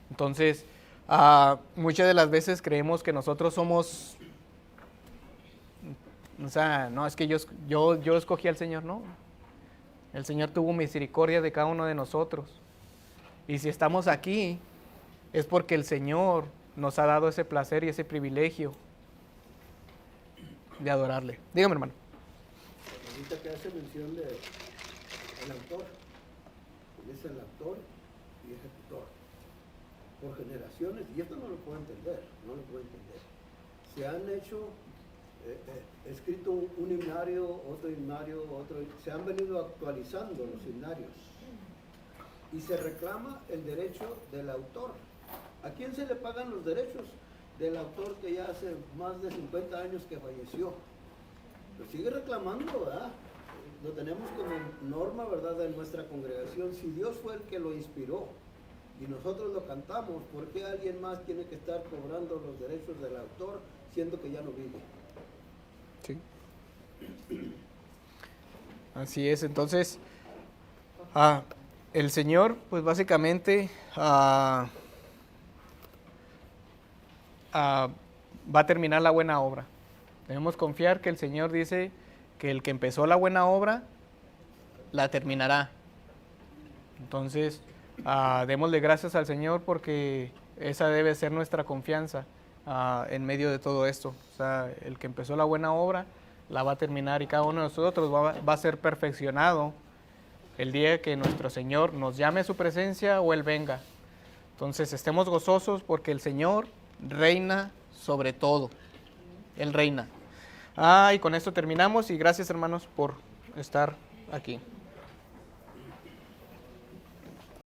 Entonces, muchas de las veces creemos que nosotros somos, o sea, no, es que yo escogí al Señor, no. El Señor tuvo misericordia de cada uno de nosotros. Y si estamos aquí, es porque el Señor nos ha dado ese placer y ese privilegio de adorarle. Dígame, hermano. Ahorita que hace mención de el autor, es el autor y ejecutor por generaciones, y esto no lo puedo entender, se han hecho escrito un himnario, se han venido actualizando los himnarios y se reclama el derecho del autor. ¿A quién se le pagan los derechos? Del autor que ya hace más de 50 años que falleció. Lo sigue reclamando, ¿verdad? Lo tenemos como norma, ¿verdad?, de nuestra congregación. Si Dios fue el que lo inspiró y nosotros lo cantamos, ¿por qué alguien más tiene que estar cobrando los derechos del autor siendo que ya no vive? Sí. Así es, entonces, el Señor, pues básicamente va a terminar la buena obra. Debemos confiar que el Señor dice que el que empezó la buena obra, la terminará. Entonces, démosle gracias al Señor porque esa debe ser nuestra confianza, en medio de todo esto. O sea, el que empezó la buena obra la va a terminar y cada uno de nosotros va a ser perfeccionado el día que nuestro Señor nos llame a su presencia o Él venga. Entonces estemos gozosos porque el Señor reina sobre todo. Él reina. Y con esto terminamos y gracias hermanos por estar aquí.